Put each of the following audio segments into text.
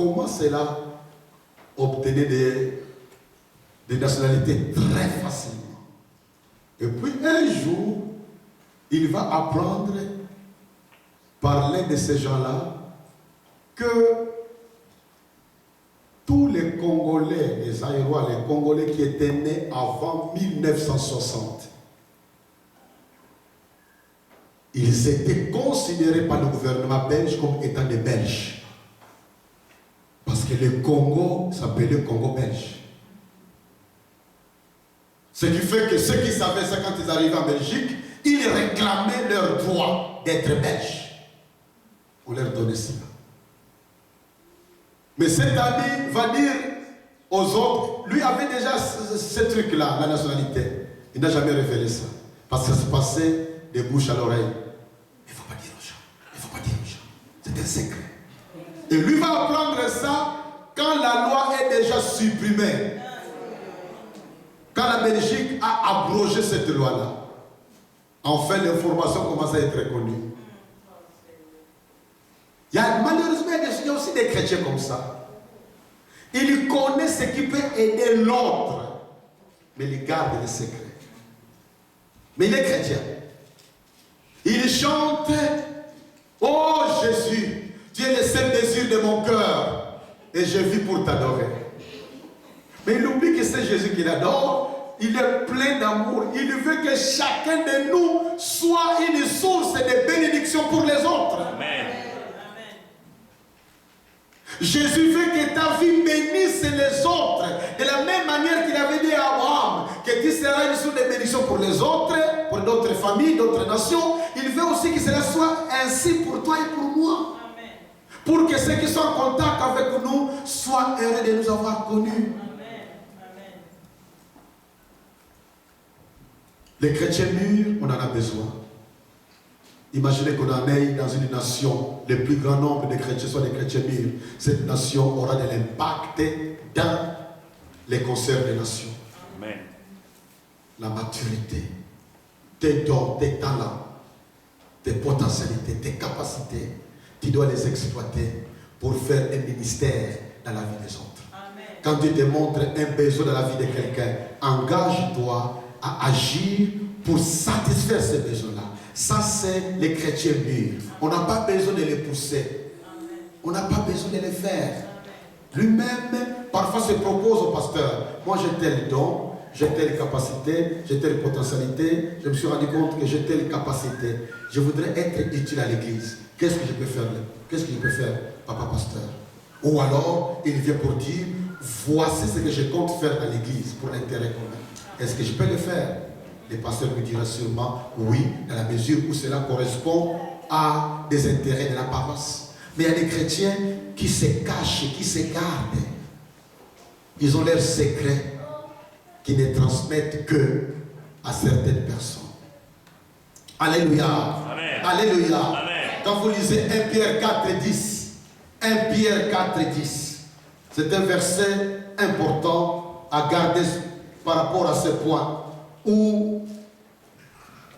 commence à obtenir des nationalités très facilement. Et puis un jour, il va apprendre par l'un de ces gens-là que tous les Congolais, les Aïrois, les Congolais qui étaient nés avant 1960, ils étaient considérés par le gouvernement belge comme étant des Belges. Parce que le Congo s'appelait Congo belge. Ce qui fait que ceux qui savaient ça quand ils arrivaient en Belgique, ils réclamaient leur droit d'être belges. On leur donnait cela. Mais cet ami va dire aux autres, lui avait déjà ce truc-là, la nationalité. Il n'a jamais révélé ça. Parce que ça se passait des bouches à l'oreille. Il ne faut pas dire aux gens. Il ne faut pas dire aux gens. C'est un secret. Et lui va apprendre ça quand la loi est déjà supprimée. Quand la Belgique a abrogé cette loi-là. Enfin, l'information commence à être connue. Malheureusement, il y a aussi des chrétiens comme ça. Il connaît ce qui peut aider l'autre, mais il garde les secrets. Mais il est chrétien. Il chante, oh Jésus, tu es le seul désir de mon cœur, et je vis pour t'adorer. Mais il oublie que c'est Jésus qu'il adore. Il est plein d'amour. Il veut que chacun de nous soit une source de bénédiction pour les autres. Amen. Jésus veut que ta vie bénisse les autres. De la même manière qu'il avait dit à Abraham que tu seras une source de bénédiction pour les autres, pour d'autres familles, d'autres nations. Il veut aussi que cela soit ainsi pour toi et pour moi. Amen. Pour que ceux qui sont en contact avec nous soient heureux de nous avoir connus. Les chrétiens mûrs, on en a besoin. Imaginez qu'on en ait dans une nation, le plus grand nombre de chrétiens soient des chrétiens mûrs. Cette nation aura de l'impact dans les concerts des nations. Amen. La maturité, tes dons, tes talents, tes potentialités, tes capacités, tu dois les exploiter pour faire un ministère dans la vie des autres. Amen. Quand tu te montres un besoin dans la vie de quelqu'un, engage-toi à agir pour satisfaire ces besoins-là. Ça, c'est les chrétiens mûrs. On n'a pas besoin de les pousser. On n'a pas besoin de les faire. Lui-même, parfois, se propose au pasteur. Moi, j'ai tel don, j'ai telle capacité, j'ai telle potentialité. Je me suis rendu compte que j'ai telle capacité. Je voudrais être utile à l'église. Qu'est-ce que je peux faire? Qu'est-ce que je peux faire, papa pasteur? Ou alors, il vient pour dire, voici ce que je compte faire dans l'église pour l'intérêt commun. Est-ce que je peux le faire? Le pasteur me dira sûrement oui, dans la mesure où cela correspond à des intérêts de la paroisse. Mais il y a des chrétiens qui se cachent, qui se gardent. Ils ont leurs secrets qui ne transmettent que à certaines personnes. Alléluia. Amen. Alléluia. Amen. Quand vous lisez 1 Pierre 4:10, 1 Pierre 4:10, c'est un verset important à garder par rapport à ce point où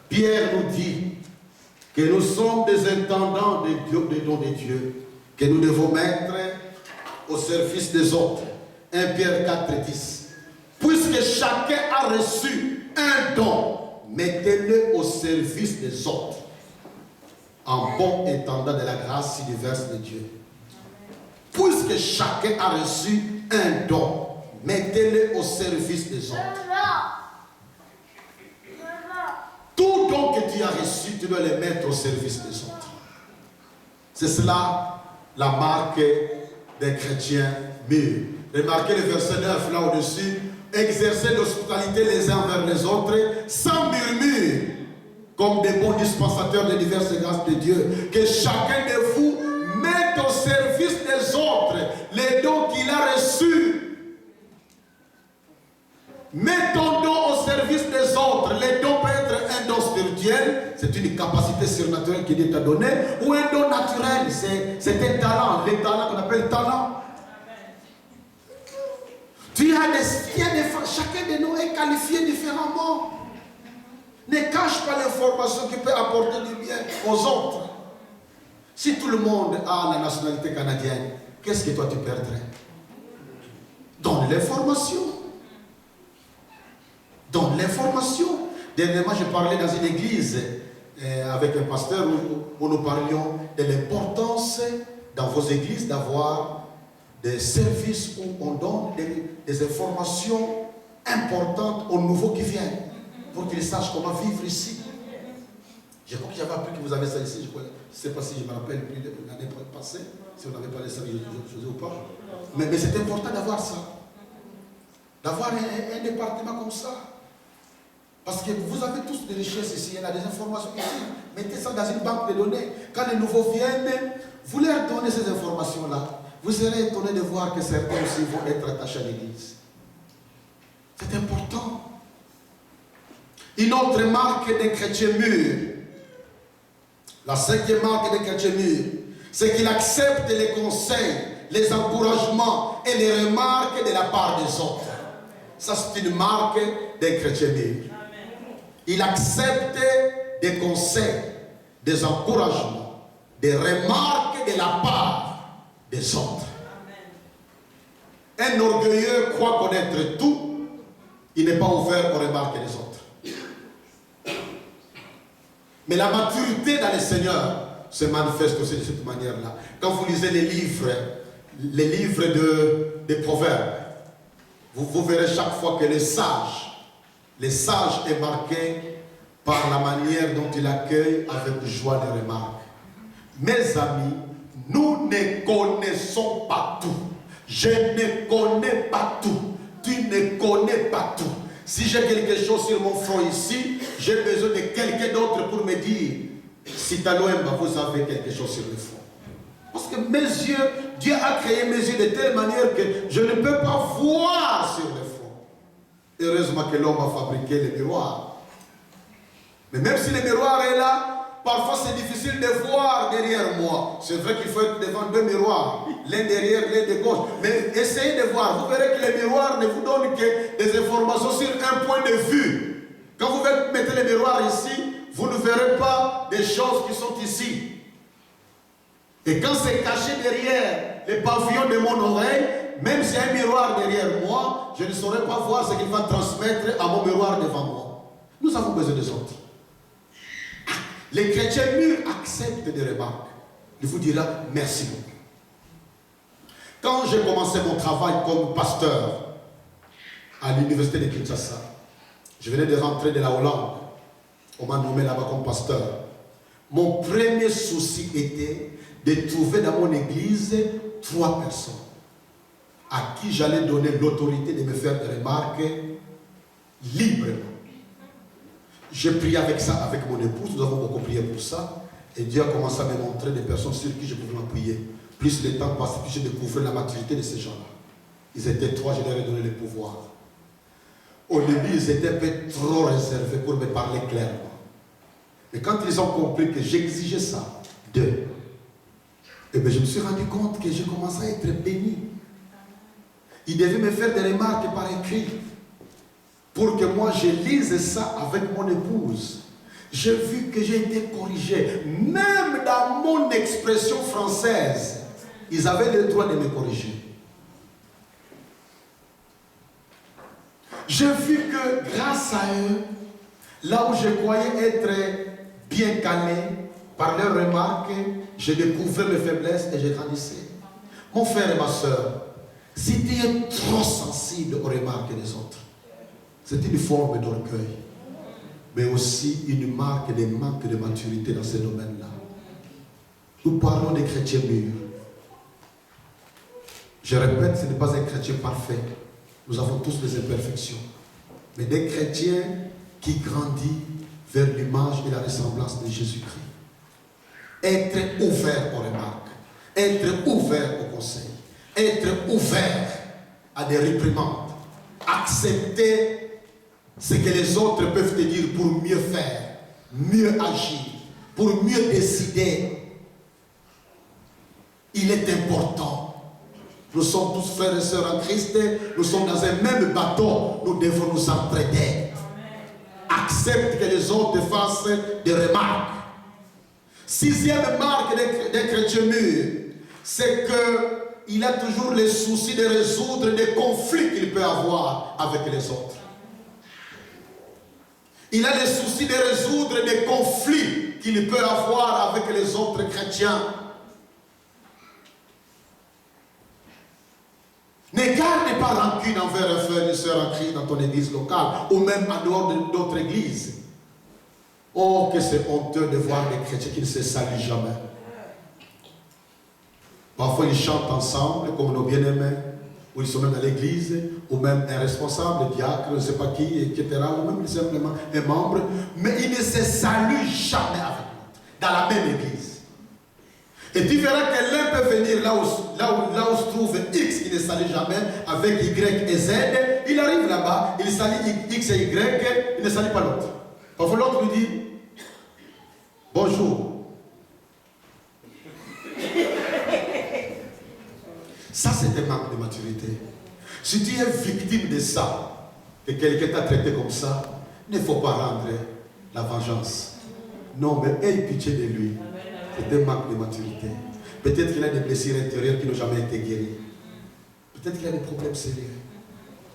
Pierre nous dit que nous sommes des intendants des dons de Dieu, que nous devons mettre au service des autres. 1 Pierre 4:10. Puisque chacun a reçu un don, mettez-le au service des autres, en bon intendant de la grâce si diverse de Dieu. Puisque chacun a reçu un don, mettez-le au service des autres. Tout don que tu as reçu, tu dois le mettre au service des autres. C'est cela la marque des chrétiens mûrs. Remarquez le verset 9 là au-dessus. Exercez l'hospitalité les uns envers les autres sans murmure, comme des bons dispensateurs de diverses grâces de Dieu. Que chacun de vous mette au service des autres les dons qu'il a reçus. Mets ton don au service des autres. Les dons peuvent être un don spirituel, c'est une capacité surnaturelle qui Dieu t'a donné, ou un don naturel, c'est un talent, les talents qu'on appelle talent. Chacun de nous est qualifié différemment. Ne cache pas l'information qui peut apporter du bien aux autres. Si tout le monde a la nationalité canadienne, qu'est-ce que toi tu perdrais? Donne l'information. Donne l'information. Dernièrement, je parlais dans une église avec un pasteur où nous parlions de l'importance dans vos églises d'avoir des services où on donne des informations importantes aux nouveaux qui viennent pour qu'ils sachent comment vivre ici. Je crois que j'avais appris que vous avez ça ici. Je ne sais pas si je me rappelle plus de l'année passée, si on avait parlé de ça ou pas. Mais c'est important d'avoir ça. D'avoir un département comme ça. Parce que vous avez tous des richesses ici, il y a des informations ici. Mettez ça dans une banque de données. Quand les nouveaux viennent, vous leur donnez ces informations-là. Vous serez étonné de voir que certains aussi vont être attachés à l'église. C'est important. Une autre marque des chrétiens mûrs. La cinquième marque des chrétiens mûrs, c'est qu'il accepte les conseils, les encouragements et les remarques de la part des autres. Ça, c'est une marque des chrétiens mûrs. Il accepte des conseils, des encouragements, des remarques de la part des autres. Un orgueilleux croit connaître tout, il n'est pas ouvert aux remarques des autres. Mais la maturité dans le Seigneur se manifeste aussi de cette manière-là. Quand vous lisez les livres des Proverbes, vous verrez chaque fois que le sage est marqué par la manière dont il accueille avec joie les remarques. Mes amis, nous ne connaissons pas tout. Je ne connais pas tout. Tu ne connais pas tout. Si j'ai quelque chose sur mon front ici, j'ai besoin de quelqu'un d'autre pour me dire si Taloemba, vous avez quelque chose sur le front. Parce que mes yeux, Dieu a créé mes yeux de telle manière que je ne peux pas voir sur le front. Heureusement que l'homme a fabriqué les miroirs. Mais même si le miroir est là, parfois c'est difficile de voir derrière moi. C'est vrai qu'il faut être devant deux miroirs, l'un derrière, l'un de gauche. Mais essayez de voir, vous verrez que les miroirs ne vous donnent que des informations sur un point de vue. Quand vous mettez les miroirs ici, vous ne verrez pas des choses qui sont ici. Et quand c'est caché derrière les pavillons de mon oreille, même s'il y a un miroir derrière moi, je ne saurais pas voir ce qu'il va transmettre à mon miroir devant moi. Nous avons besoin des autres. Les chrétiens mûrs acceptent des remarques. Il vous dira merci beaucoup. Quand j'ai commencé mon travail comme pasteur à l'université de Kinshasa, je venais de rentrer de la Hollande. On m'a nommé là-bas comme pasteur. Mon premier souci était de trouver dans mon église 3 personnes à qui j'allais donner l'autorité de me faire des remarques librement. J'ai prié avec ça, avec mon épouse, nous avons beaucoup prié pour ça, et Dieu a commencé à me montrer des personnes sur qui je pouvais m'appuyer. Plus le temps passait, plus j'ai découvert la maturité de ces gens-là. Ils étaient 3, je leur ai donné le pouvoir. Au début, ils étaient un peu trop réservés pour me parler clairement. Mais quand ils ont compris que j'exigeais ça d'eux, et bien je me suis rendu compte que j'ai commencé à être béni. Ils devaient me faire des remarques par écrit pour que moi je lise ça avec mon épouse. J'ai vu que j'ai été corrigé. Même dans mon expression française, ils avaient le droit de me corriger. J'ai vu que grâce à eux, là où je croyais être bien calé, par leurs remarques, je découvrais mes faiblesses et je grandissais. Mon frère et ma soeur, si tu es trop sensible aux remarques des autres, c'est une forme d'orgueil, mais aussi une marque de manque de maturité dans ces domaines-là. Nous parlons des chrétiens mûrs. Je répète, ce n'est pas un chrétien parfait. Nous avons tous des imperfections. Mais des chrétiens qui grandissent vers l'image et la ressemblance de Jésus-Christ. Être ouvert aux remarques, être ouvert aux conseils, être ouvert à des réprimandes, accepter ce que les autres peuvent te dire pour mieux faire, mieux agir, pour mieux décider. Il est important. Nous sommes tous frères et sœurs en Christ, nous sommes dans un même bateau, nous devons nous entraider. Accepte que les autres fassent des remarques. 6e marque des chrétiens mûrs, c'est que qu'il a toujours le souci de résoudre des conflits qu'il peut avoir avec les autres. Il a le souci de résoudre des conflits qu'il peut avoir avec les autres chrétiens. Ne garde pas rancune envers un frère et une soeur en Christ dans ton église locale ou même en dehors d'autres églises. Oh, que c'est honteux de voir des chrétiens qui ne se saluent jamais. Parfois, ils chantent ensemble comme nos bien-aimés, ou ils sont même dans l'église, ou même un responsable, diacre, je ne sais pas qui, etc., ou même simplement un membre, mais ils ne se saluent jamais avec l'autre, dans la même église. Et tu verras que l'un peut venir là où se trouve X qui ne salue jamais, avec Y et Z, il arrive là-bas, il salue X et Y, il ne salue pas l'autre. Parfois l'autre lui dit, bonjour. Ça, c'est un manque de maturité. Si tu es victime de ça, que quelqu'un t'a traité comme ça, il ne faut pas rendre la vengeance. Non, mais aie pitié de lui. C'est un manque de maturité. Peut-être qu'il a des blessures intérieures qui n'ont jamais été guéries. Peut-être qu'il a des problèmes sérieux.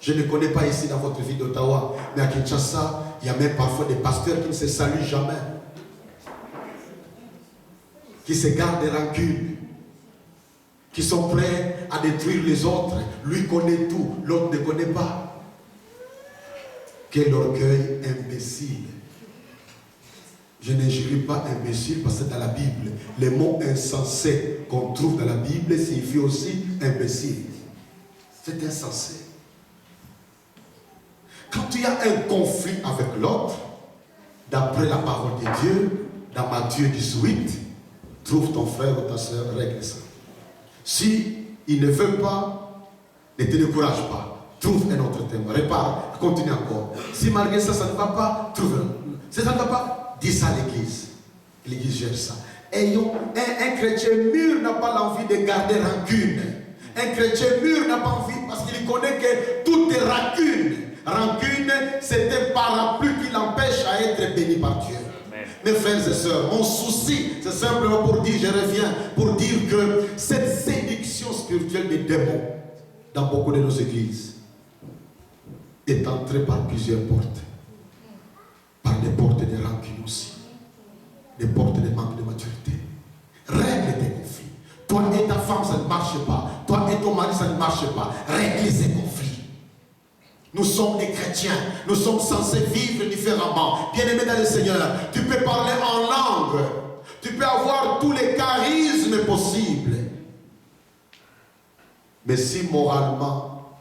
Je ne connais pas ici dans votre ville d'Ottawa, mais à Kinshasa, il y a même parfois des pasteurs qui ne se saluent jamais. Qui se gardent des rancunes. Qui sont prêts à détruire les autres. Lui connaît tout, l'autre ne connaît pas. Quel orgueil imbécile. Je n'injurie pas imbécile parce que dans la Bible, les mots insensés qu'on trouve dans la Bible signifient aussi imbécile. C'est insensé. Quand tu as un conflit avec l'autre, d'après la parole de Dieu, dans Matthieu 18, trouve ton frère ou ta soeur, règle ça. Si il ne veut pas, ne te décourage pas. Trouve un autre thème. Répare, continue encore. Si malgré ça, ça ne va pas, trouve un. Si ça ne va pas, dis ça à l'église. L'église gère ça. Un chrétien mûr n'a pas l'envie de garder rancune. Un chrétien mûr n'a pas envie parce qu'il connaît que tout est rancune. Rancune, c'est un parapluie qui l'empêche à être béni par Dieu. Mes frères et sœurs, mon souci, c'est simplement pour dire, je reviens, pour dire que cette séduction spirituelle des démons dans beaucoup de nos églises est entrée par plusieurs portes. Par des portes de rancune aussi. Des portes de manque de maturité. Règle tes conflits. Toi et ta femme, ça ne marche pas. Toi et ton mari, ça ne marche pas. Règle ces conflits. Nous sommes des chrétiens. Nous sommes censés vivre différemment. Bien-aimés dans le Seigneur, tu peux parler en langue. Tu peux avoir tous les charismes possibles. Mais si moralement,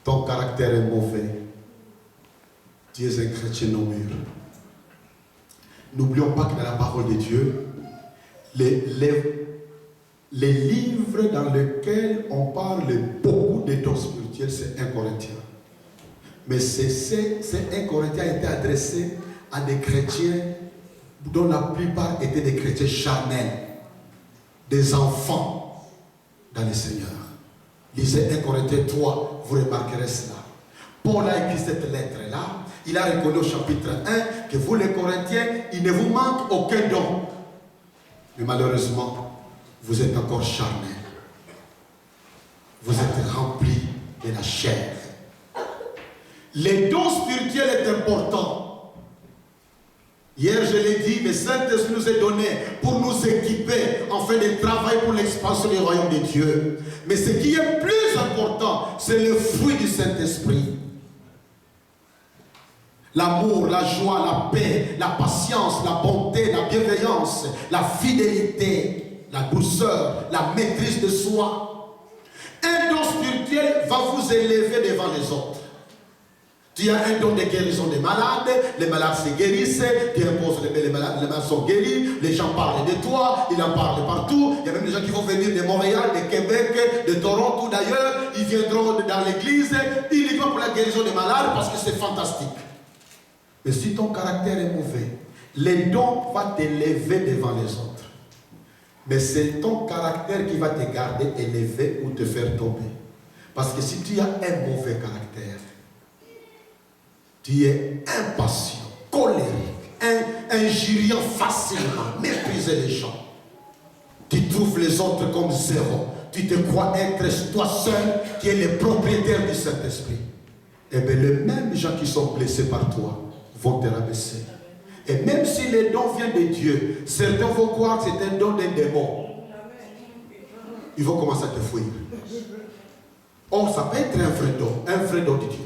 ton caractère est mauvais, tu es un chrétien non mûr. N'oublions pas que dans la parole de Dieu, les livres dans lesquels on parle beaucoup des dons spirituels, c'est 1 Corinthiens. Mais c'est 1 Corinthiens a été adressé à des chrétiens dont la plupart étaient des chrétiens charnels, des enfants dans le Seigneur. Lisez 1 Corinthiens 3, vous remarquerez cela. Paul a écrit cette lettre-là. Il a reconnu au chapitre 1 que vous les Corinthiens, il ne vous manque aucun don. Mais malheureusement, vous êtes encore charnels. Vous êtes remplis de la chair. Les dons spirituels est important. Hier, je l'ai dit, le Saint-Esprit nous est donné pour nous équiper en fait de travail pour l'expansion du royaume de Dieu. Mais ce qui est plus important, c'est le fruit du Saint-Esprit. L'amour, la joie, la paix, la patience, la bonté, la bienveillance, la fidélité, la douceur, la maîtrise de soi. Un don spirituel va vous élever devant les autres. Tu as un don de guérison des malades, les malades se guérissent, tu imposes les malades sont guéris, les gens parlent de toi, ils en parlent partout. Il y a même des gens qui vont venir de Montréal, de Québec, de Toronto d'ailleurs, ils viendront dans l'église uniquement pour la guérison des malades parce que c'est fantastique. Mais si ton caractère est mauvais, les dons vont t'élever devant les autres. Mais c'est ton caractère qui va te garder élevé ou te faire tomber. Parce que si tu as un mauvais caractère, tu es impatient, colérique, injuriant facilement, mépriser les gens. Tu trouves les autres comme zéro. tu te crois être toi seul qui est le propriétaire du Saint-Esprit. Et bien les mêmes gens qui sont blessés par toi vont te rabaisser. Et même si les dons viennent de Dieu, certains vont croire que c'est un don d'un démon. Ils vont commencer à te fuir. Or, ça peut être un vrai don de Dieu.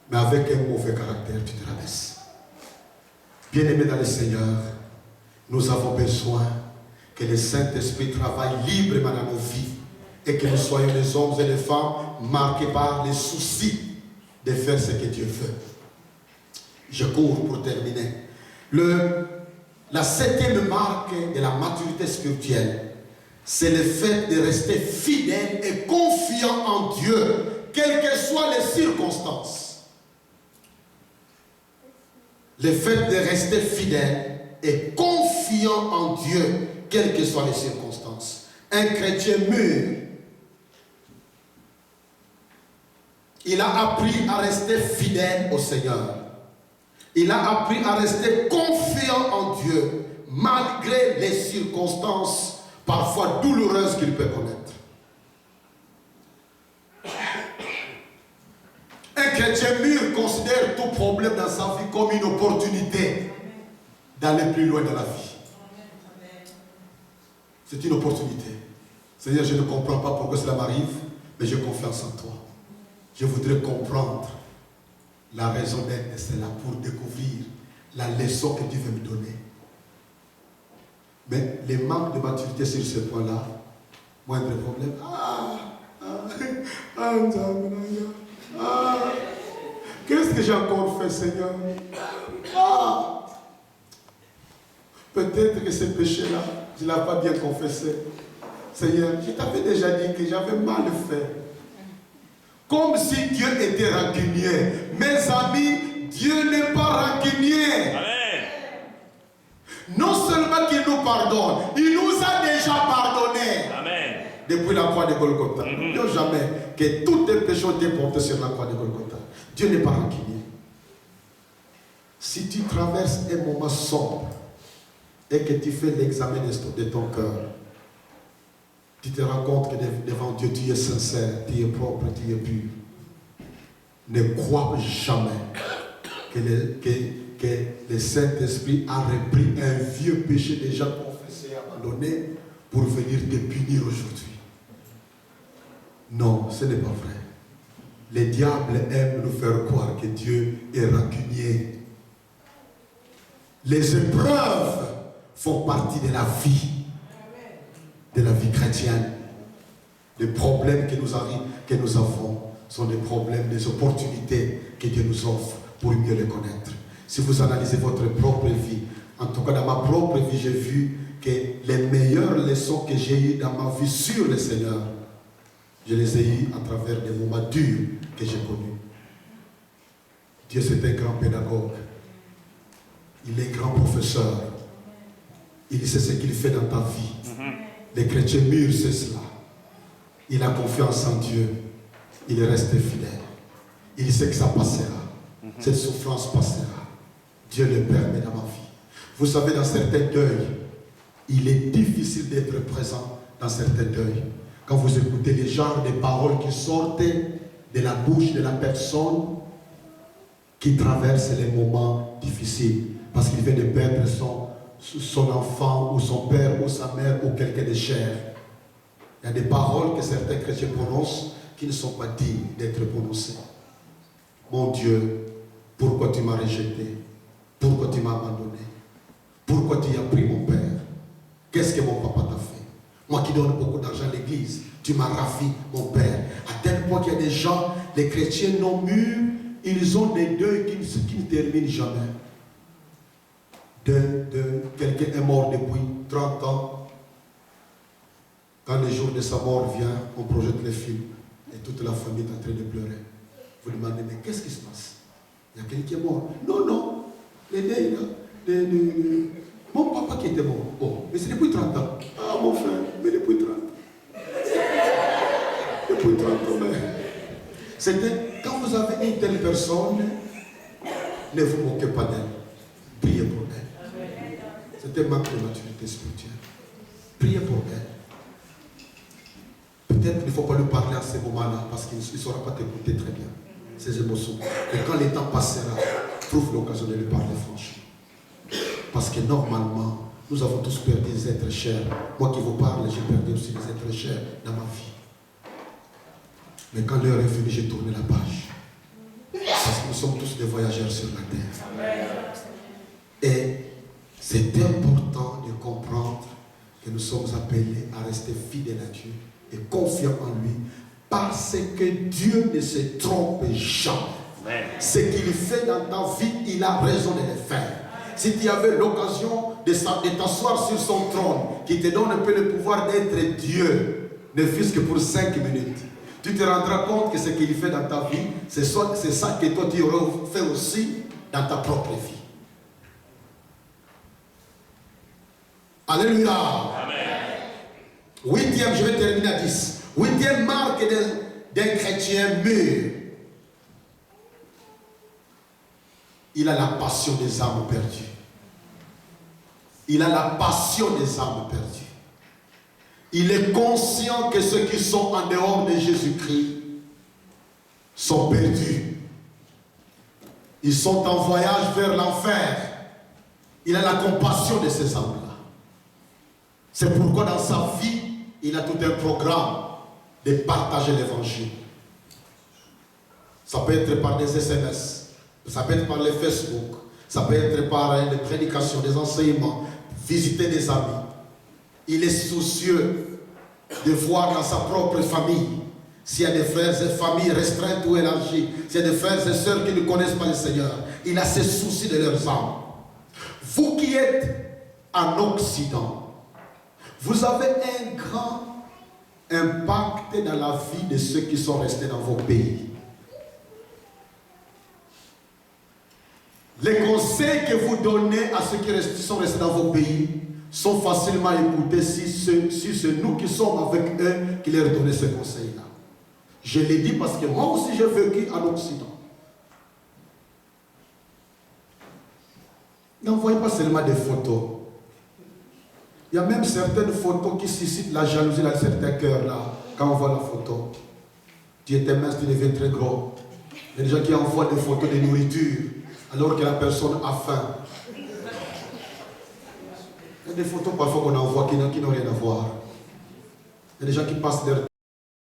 Mais avec un mauvais caractère, tu te rabaisses. Bien-aimés dans le Seigneur, nous avons besoin que le Saint-Esprit travaille librement dans nos vies et que nous soyons des hommes et des femmes marqués par les soucis de faire ce que Dieu veut. Je cours pour terminer. La septième marque de la maturité spirituelle, c'est le fait de rester fidèle et confiant en Dieu, quelles que soient les circonstances. Le fait de rester fidèle et confiant en Dieu, quelles que soient les circonstances. Un chrétien mûr, il a appris à rester fidèle au Seigneur. Il a appris à rester confiant en Dieu, malgré les circonstances parfois douloureuses qu'il peut connaître. Un chrétien mûr considère tout problème dans sa vie comme une opportunité d'aller plus loin dans la vie. C'est une opportunité. Seigneur, je ne comprends pas pourquoi cela m'arrive, mais j'ai confiance en toi. Je voudrais comprendre la raison d'être de cela pour découvrir la leçon que Dieu veut me donner. Mais les manques de maturité sur ce point-là, moindre problème. Qu'est-ce que j'ai encore fait, Seigneur? Peut-être que ce péché-là, je ne l'ai pas bien confessé. Seigneur, je t'avais déjà dit que j'avais mal fait. Comme si Dieu était rancunier. Mes amis, Dieu n'est pas rancunier. Amen. Non seulement qu'il nous pardonne, il nous a déjà pardonné. Amen. Depuis la croix de Golgotha. N'oublions jamais que tous tes péchés ont été portés sur la croix de Golgotha. Dieu n'est pas rancunier. Si tu traverses un moment sombre et que tu fais l'examen de ton cœur, tu te rends compte que devant Dieu, tu es sincère, tu es propre, tu es pur. Ne crois jamais que le Saint-Esprit a repris un vieux péché déjà confessé et abandonné pour venir te punir aujourd'hui. Non, ce n'est pas vrai. Les diables aiment nous faire croire que Dieu est rancunier. Les épreuves font partie de la vie. De la vie chrétienne. Les problèmes que nous avons sont des problèmes, des opportunités que Dieu nous offre pour mieux les connaître. Si vous analysez votre propre vie, en tout cas dans ma propre vie, j'ai vu que les meilleures leçons que j'ai eues dans ma vie sur le Seigneur, je les ai eues à travers des moments durs que j'ai connus. Dieu, c'est un grand pédagogue. Il est grand professeur. Il sait ce qu'il fait dans ta vie. Les chrétiens mûrs, c'est cela. Il a confiance en Dieu. Il reste fidèle. Il sait que ça passera. Cette souffrance passera. Dieu le permet dans ma vie. Vous savez, dans certains deuils, il est difficile d'être présent dans certains deuils. Quand vous écoutez les genres de paroles qui sortent de la bouche de la personne qui traverse les moments difficiles, parce qu'il vient de perdre son enfant ou son père ou sa mère ou quelqu'un de cher. Il y a des paroles que certains chrétiens prononcent qui ne sont pas dignes d'être prononcées. Mon Dieu, pourquoi tu m'as rejeté? Pourquoi tu m'as abandonné? Pourquoi tu as pris mon père? Qu'est-ce que mon papa t'a fait? Moi qui donne beaucoup d'argent à l'église, tu m'as ravi mon père. À tel point qu'il y a des gens, les chrétiens non mûrs, ils ont des deuils qui ne terminent jamais. Quelqu'un est mort depuis 30 ans. Quand le jour de sa mort vient, on projette le film et toute la famille est en train de pleurer. Vous demandez, mais qu'est-ce qui se passe? Il y a quelqu'un qui est mort. Non, non, les deuils là, mon papa qui était mort. Oh, mais c'est depuis 30 ans. Ah, mon frère, mais depuis 30 ans. Depuis 30 ans, mais... C'était, quand vous avez une telle personne, ne vous moquez pas d'elle. Priez pour elle. C'était un manque de maturité spirituelle. Priez pour elle. peut-être qu'il ne faut pas lui parler à ces moments-là parce qu'il ne saura pas t'écouter très bien, ses émotions. Et quand le temps passera, trouve l'occasion de lui parler franchement. Parce que normalement, nous avons tous perdu des êtres chers. Moi qui vous parle, j'ai perdu aussi des êtres chers dans ma vie. Mais quand l'heure est venue, j'ai tourné la page. Parce que nous sommes tous des voyageurs sur la terre. Et c'est important de comprendre que nous sommes appelés à rester fidèles à Dieu et confiants en lui, parce que Dieu ne se trompe jamais. Ce qu'il fait dans ta vie, il a raison de le faire. Si tu avais l'occasion de t'asseoir sur son trône, qui te donne un peu le pouvoir d'être Dieu, ne fût-ce que pour 5 minutes, tu te rendras compte que ce qu'il fait dans ta vie, c'est ça que toi tu aurais fait aussi dans ta propre vie. Alléluia. Amen. 8e, je vais terminer à 10. 8e marque d'un chrétien mûr. Il a la passion des âmes perdues. Il a la passion des âmes perdues. Il est conscient que ceux qui sont en dehors de Jésus-Christ sont perdus. Ils sont en voyage vers l'enfer. Il a la compassion de ces âmes-là. C'est pourquoi dans sa vie, il a tout un programme de partager l'évangile. Ça peut être par des SMS, ça peut être par les Facebook, ça peut être par des prédications, des enseignements, visiter des amis. Il est soucieux de voir dans sa propre famille s'il y a des frères et familles restreintes ou élargies, s'il y a des frères et sœurs qui ne connaissent pas le Seigneur. Il a ce souci de leurs âmes. Vous qui êtes en Occident, vous avez un grand impact dans la vie de ceux qui sont restés dans vos pays. Les conseils que vous donnez à ceux qui sont restés dans vos pays sont facilement écoutés si c'est nous qui sommes avec eux qui leur donnons ces conseils-là. Je l'ai dit parce que moi aussi j'ai vécu en Occident. N'envoyez pas seulement des photos. Il y a même certaines photos qui suscitent la jalousie dans certains cœurs là. Quand on voit la photo, tu étais mince, tu deviens très gros. Il y a des gens qui envoient des photos de nourriture alors que la personne a faim. Il y a des photos parfois qu'on envoie qui n'ont rien à voir. Il y a des gens qui passent leur